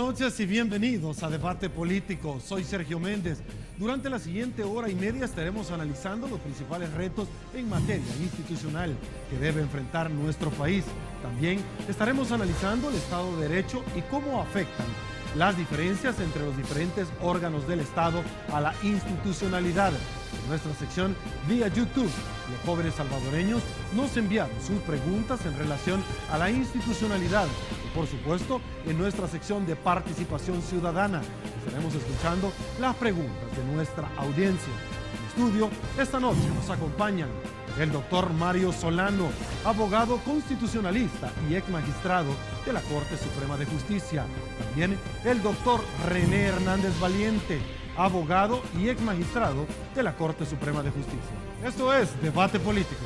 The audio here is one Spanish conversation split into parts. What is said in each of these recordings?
noches y bienvenidos a Debate Político. Soy Sergio Méndez. Durante la siguiente hora y media estaremos analizando los principales retos en materia institucional que debe enfrentar nuestro país. También estaremos analizando el Estado de Derecho y cómo afectan las diferencias entre los diferentes órganos del Estado a la institucionalidad. En nuestra sección vía YouTube, los jóvenes salvadoreños nos enviaron sus preguntas en relación a la institucionalidad. Y por supuesto, en nuestra sección de participación ciudadana, estaremos escuchando las preguntas de nuestra audiencia. En estudio, esta noche nos acompañan el doctor Mario Solano, abogado constitucionalista y ex magistrado de la Corte Suprema de Justicia. También el doctor René Hernández Valiente, abogado y ex magistrado de la Corte Suprema de Justicia. Esto es Debate Político.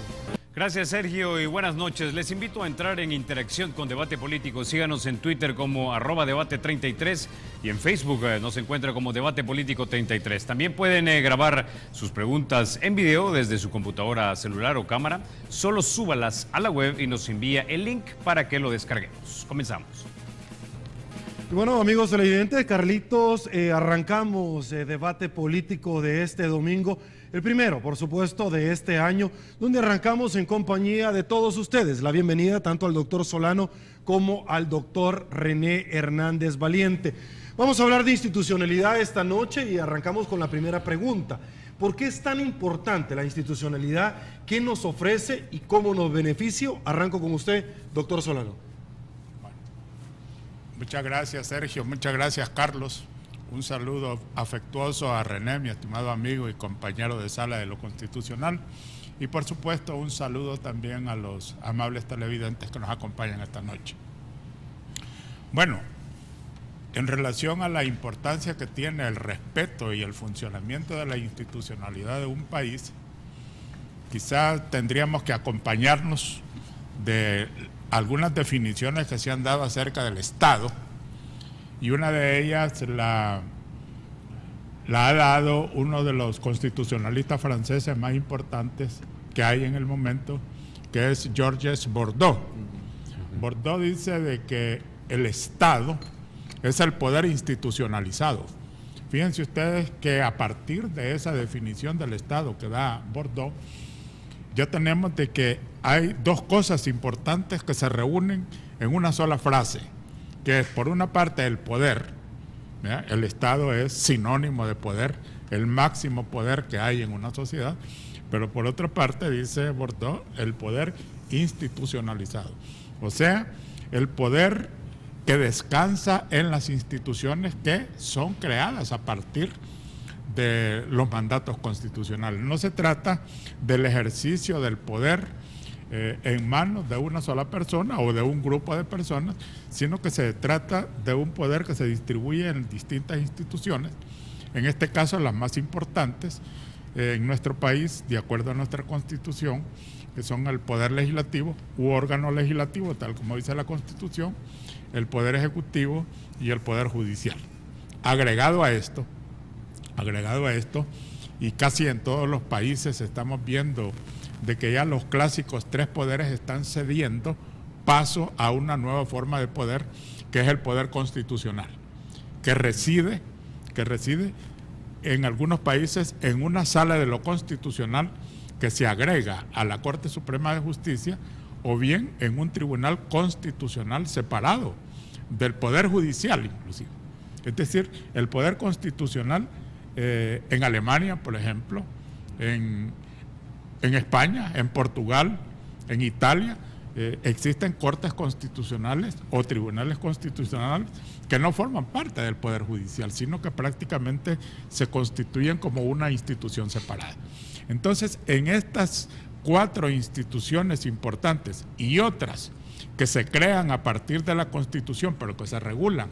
Gracias, Sergio, y buenas noches. Les invito a entrar en interacción con Debate Político. Síganos en Twitter como @debate33 y en Facebook nos encuentra como Debate Político 33. También pueden grabar sus preguntas en video desde su computadora, celular o cámara. Solo súbalas a la web y nos envía el link para que lo descarguemos. Comenzamos. Y bueno, amigos televidentes, Carlitos, arrancamos Debate Político de este domingo. El primero, por supuesto, de este año, donde arrancamos en compañía de todos ustedes. La bienvenida tanto al doctor Solano como al doctor René Hernández Valiente. Vamos a hablar de institucionalidad esta noche y arrancamos con la primera pregunta. ¿Por qué es tan importante la institucionalidad? ¿Qué nos ofrece y cómo nos beneficia? Arranco con usted, doctor Solano. Muchas gracias, Sergio. Muchas gracias, Carlos. Un saludo afectuoso a René, mi estimado amigo y compañero de sala de lo constitucional. Y por supuesto, un saludo también a los amables televidentes que nos acompañan esta noche. Bueno, en relación a la importancia que tiene el respeto y el funcionamiento de la institucionalidad de un país, quizás tendríamos que acompañarnos de algunas definiciones que se han dado acerca del Estado, y una de ellas la ha dado uno de los constitucionalistas franceses más importantes que hay en el momento, que es Georges Bordeaux. Bordeaux dice de que el Estado es el poder institucionalizado. Fíjense ustedes que a partir de esa definición del Estado que da Bordeaux, ya tenemos de que hay dos cosas importantes que se reúnen en una sola frase, que es, por una parte, el poder. ¿Ya? El Estado es sinónimo de poder, el máximo poder que hay en una sociedad, pero por otra parte, dice Bordeaux, el poder institucionalizado. O sea, el poder que descansa en las instituciones que son creadas a partir de los mandatos constitucionales. No se trata del ejercicio del poder en manos de una sola persona o de un grupo de personas, sino que se trata de un poder que se distribuye en distintas instituciones, en este caso las más importantes en nuestro país, de acuerdo a nuestra Constitución, que son el Poder Legislativo u órgano legislativo, tal como dice la Constitución, el Poder Ejecutivo y el Poder Judicial. Agregado a esto, y casi en todos los países estamos viendo de que ya los clásicos tres poderes están cediendo paso a una nueva forma de poder, que es el poder constitucional, que reside en algunos países en una sala de lo constitucional que se agrega a la Corte Suprema de Justicia, o bien en un tribunal constitucional separado del Poder Judicial inclusive. Es decir, el poder constitucional en Alemania, por ejemplo, en España, en Portugal, en Italia, existen cortes constitucionales o tribunales constitucionales que no forman parte del Poder Judicial, sino que prácticamente se constituyen como una institución separada. Entonces, en estas cuatro instituciones importantes y otras que se crean a partir de la Constitución, pero que se regulan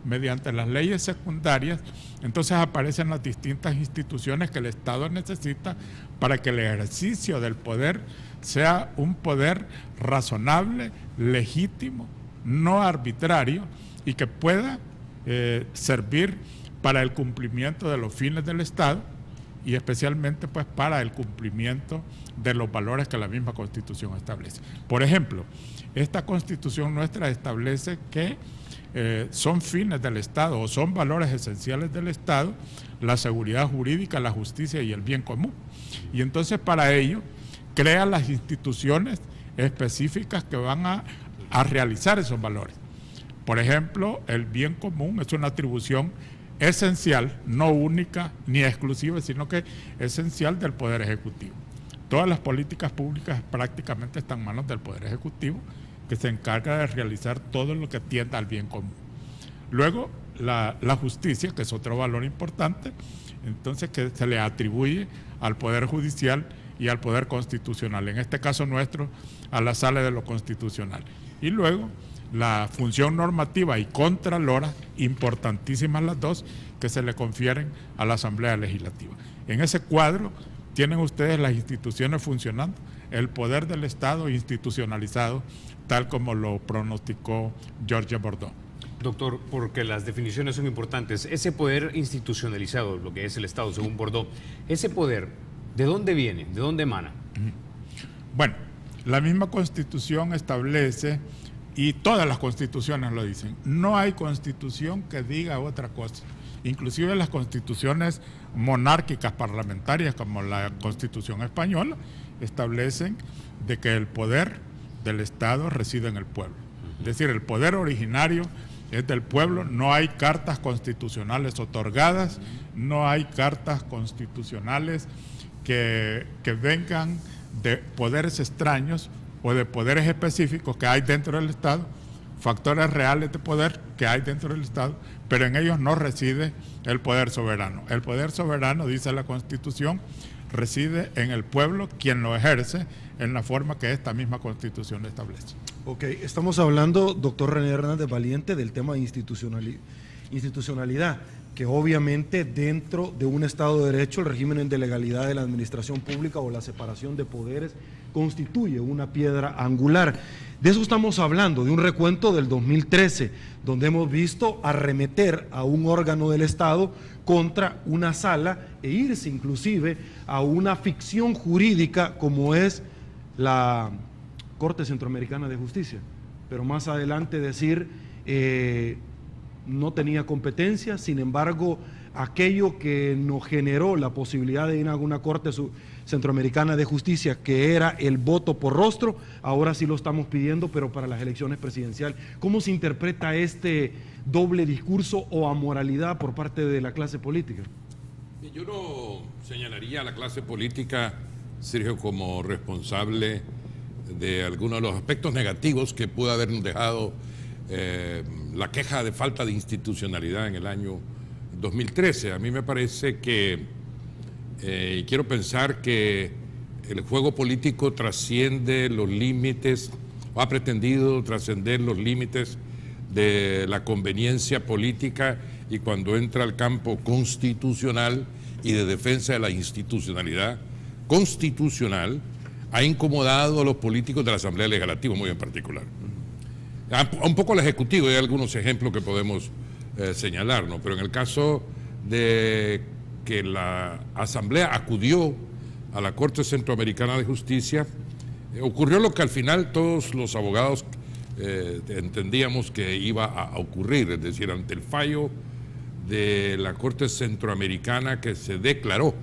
mediante las leyes secundarias, entonces aparecen las distintas instituciones que el Estado necesita para que el ejercicio del poder sea un poder razonable, legítimo, no arbitrario, y que pueda servir para el cumplimiento de los fines del Estado y especialmente pues para el cumplimiento de los valores que la misma Constitución establece. Por ejemplo, esta Constitución nuestra establece que son fines del Estado o son valores esenciales del Estado la seguridad jurídica, la justicia y el bien común. Y entonces para ello crea las instituciones específicas que van a realizar esos valores. Por ejemplo, el bien común es una atribución esencial, no única ni exclusiva, sino que esencial del Poder Ejecutivo. Todas las políticas públicas prácticamente están en manos del Poder Ejecutivo, que se encarga de realizar todo lo que tienda al bien común. Luego, la justicia, que es otro valor importante, entonces que se le atribuye al Poder Judicial y al Poder Constitucional, en este caso nuestro, a la Sala de lo Constitucional. Y luego, la función normativa y contralora, importantísimas las dos, que se le confieren a la Asamblea Legislativa. En ese cuadro tienen ustedes las instituciones funcionando, el poder del Estado institucionalizado, tal como lo pronosticó Georges Bordeaux. Doctor, porque las definiciones son importantes. Ese poder institucionalizado, lo que es el Estado, según Bordeaux, ese poder, ¿de dónde viene? ¿De dónde emana? Bueno, la misma Constitución establece, y todas las constituciones lo dicen, no hay constitución que diga otra cosa. Inclusive las constituciones monárquicas parlamentarias, como la Constitución española, establecen de que el poder del Estado reside en el pueblo. Es decir, el poder originario es del pueblo, no hay cartas constitucionales otorgadas, no hay cartas constitucionales que vengan de poderes extraños o de poderes específicos que hay dentro del Estado, factores reales de poder que hay dentro del Estado, pero en ellos no reside el poder soberano. El poder soberano, dice la Constitución, reside en el pueblo, quien lo ejerce en la forma que esta misma Constitución establece. Ok, estamos hablando, doctor René Hernández Valiente, del tema de institucionalidad, que obviamente dentro de un Estado de Derecho, el régimen de legalidad de la administración pública o la separación de poderes constituye una piedra angular. De eso estamos hablando, de un recuento del 2013, donde hemos visto arremeter a un órgano del Estado contra una sala e irse inclusive a una ficción jurídica como es la Corte Centroamericana de Justicia, pero más adelante decir no tenía competencia. Sin embargo, aquello que nos generó la posibilidad de ir a una Corte Centroamericana de Justicia, que era el voto por rostro, ahora sí lo estamos pidiendo, pero para las elecciones presidenciales. ¿Cómo se interpreta este doble discurso o amoralidad por parte de la clase política? Yo no señalaría a la clase política, Sergio, como responsable de algunos de los aspectos negativos que pudo habernos dejado la queja de falta de institucionalidad en el año 2013. A mí me parece que, y quiero pensar que el juego político trasciende los límites, o ha pretendido trascender los límites de la conveniencia política, y cuando entra al campo constitucional y de defensa de la institucionalidad constitucional, ha incomodado a los políticos de la Asamblea Legislativa muy en particular. Un poco al Ejecutivo, hay algunos ejemplos que podemos señalar, ¿no? Pero en el caso de que la Asamblea acudió a la Corte Centroamericana de Justicia, ocurrió lo que al final todos los abogados entendíamos que iba a ocurrir, es decir, ante el fallo de la Corte Centroamericana, que se declaró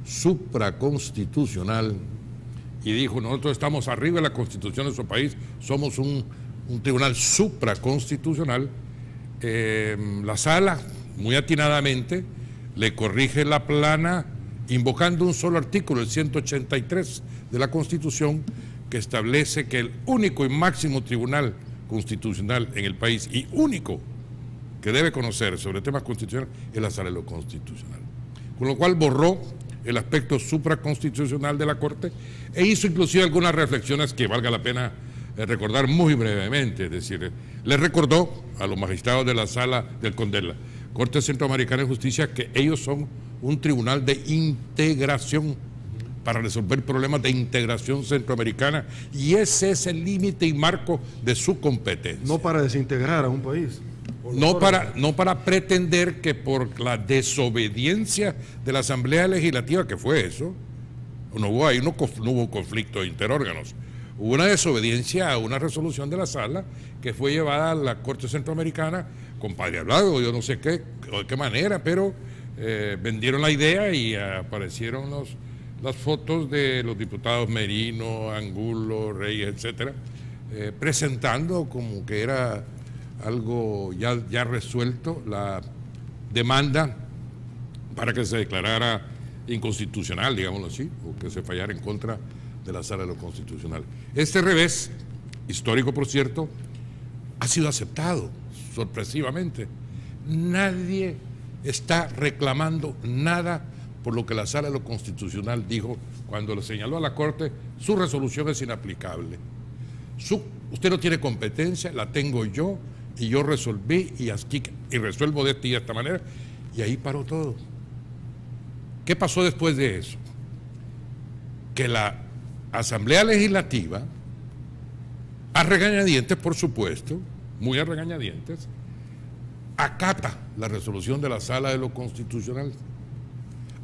supraconstitucional y dijo: nosotros estamos arriba de la Constitución de nuestro país, somos un tribunal supraconstitucional. La sala, muy atinadamente, le corrige la plana invocando un solo artículo, el 183 de la Constitución, que establece que el único y máximo tribunal constitucional en el país, y único que debe conocer sobre temas constitucionales, es la Sala de lo Constitucional. Con lo cual borró el aspecto supraconstitucional de la Corte e hizo inclusive algunas reflexiones que valga la pena recordar muy brevemente. Es decir, le recordó a los magistrados de la Sala de la Corte Centroamericana de Justicia que ellos son un tribunal de integración para resolver problemas de integración centroamericana, y ese es el límite y marco de su competencia. No para desintegrar a un país. No para pretender que por la desobediencia de la Asamblea Legislativa, que fue eso, no hubo conflicto de interórganos. Hubo una desobediencia a una resolución de la sala que fue llevada a la Corte Centroamericana con padre hablado, yo no sé de qué manera, pero vendieron la idea y aparecieron las fotos de los diputados Merino, Angulo, Reyes, etcétera, presentando como que era algo ya resuelto la demanda para que se declarara inconstitucional, digámoslo así, o que se fallara en contra de la Sala de lo Constitucional. Este revés, histórico por cierto, ha sido aceptado sorpresivamente. Nadie está reclamando nada por lo que la Sala de lo Constitucional dijo cuando le señaló a la Corte: su resolución es inaplicable. Usted no tiene competencia, la tengo yo, y yo resolví y resuelvo de esta manera, y ahí paró todo. ¿Qué pasó después de eso? Que la Asamblea Legislativa, a regañadientes, por supuesto, muy a regañadientes, acata la resolución de la Sala de lo Constitucional,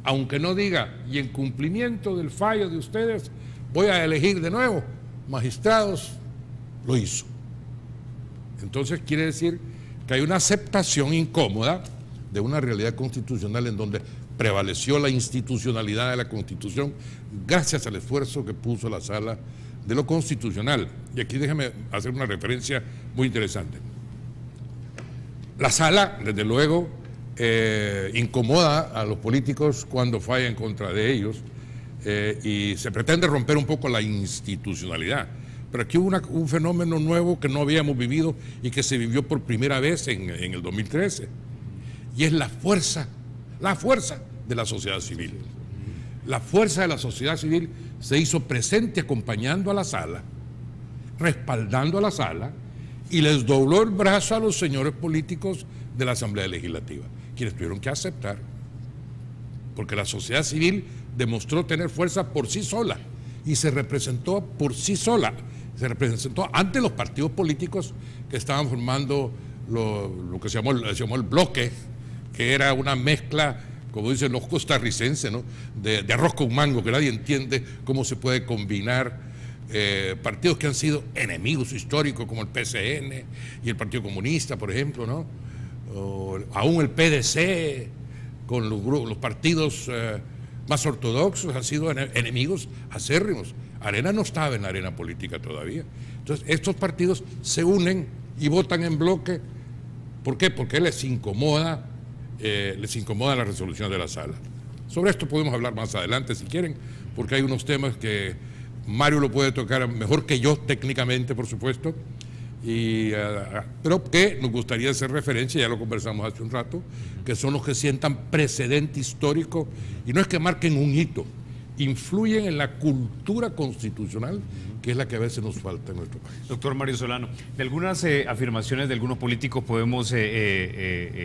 aunque no diga, y en cumplimiento del fallo de ustedes voy a elegir de nuevo magistrados, lo hizo. Entonces quiere decir que hay una aceptación incómoda de una realidad constitucional en donde prevaleció la institucionalidad de la Constitución gracias al esfuerzo que puso la Sala de lo Constitucional. Y aquí déjeme hacer una referencia muy interesante. La Sala, desde luego, incomoda a los políticos cuando falla en contra de ellos, y se pretende romper un poco la institucionalidad. Pero aquí hubo un fenómeno nuevo que no habíamos vivido y que se vivió por primera vez en el 2013, y es la fuerza de la sociedad civil. La fuerza de la sociedad civil se hizo presente acompañando a la Sala, respaldando a la Sala, y les dobló el brazo a los señores políticos de la Asamblea Legislativa, quienes tuvieron que aceptar, porque la sociedad civil demostró tener fuerza por sí sola y se representó por sí sola, se representó ante los partidos políticos que estaban formando lo que se llamó el bloque, que era una mezcla, como dicen los costarricenses, ¿no?, de arroz con mango, que nadie entiende cómo se puede combinar partidos que han sido enemigos históricos como el PCN y el Partido Comunista, por ejemplo, ¿no?, o aún el PDC con los partidos más ortodoxos han sido enemigos acérrimos. Arena no estaba en la arena política todavía. Entonces estos partidos se unen y votan en bloque. ¿Por qué? Porque les incomoda la resolución de la Sala. Sobre esto podemos hablar más adelante si quieren, porque hay unos temas que Mario lo puede tocar mejor que yo técnicamente, por supuesto, pero que nos gustaría hacer referencia, ya lo conversamos hace un rato, que son los que sientan precedente histórico, y no es que marquen un hito, influyen en la cultura constitucional, que es la que a veces nos falta en nuestro país. Doctor Mario Solano, de algunas afirmaciones de algunos políticos podemos ver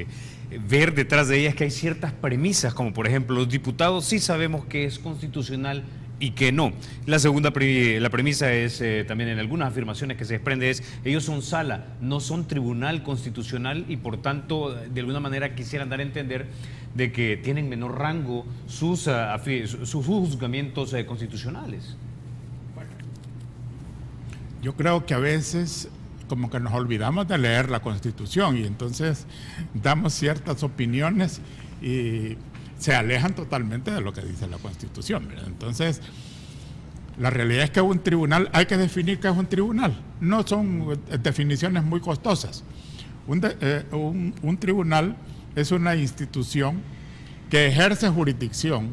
detrás de ellas que hay ciertas premisas, como por ejemplo, los diputados sí sabemos que es constitucional y que no. La premisa es también en algunas afirmaciones que se desprende es: ellos son sala, no son tribunal constitucional, y por tanto de alguna manera quisieran dar a entender de que tienen menor rango sus juzgamientos constitucionales. Yo creo que a veces como que nos olvidamos de leer la Constitución y entonces damos ciertas opiniones y se alejan totalmente de lo que dice la Constitución, ¿verdad? Entonces, la realidad es que un tribunal, hay que definir qué es un tribunal. No son definiciones muy costosas. Un tribunal es una institución que ejerce jurisdicción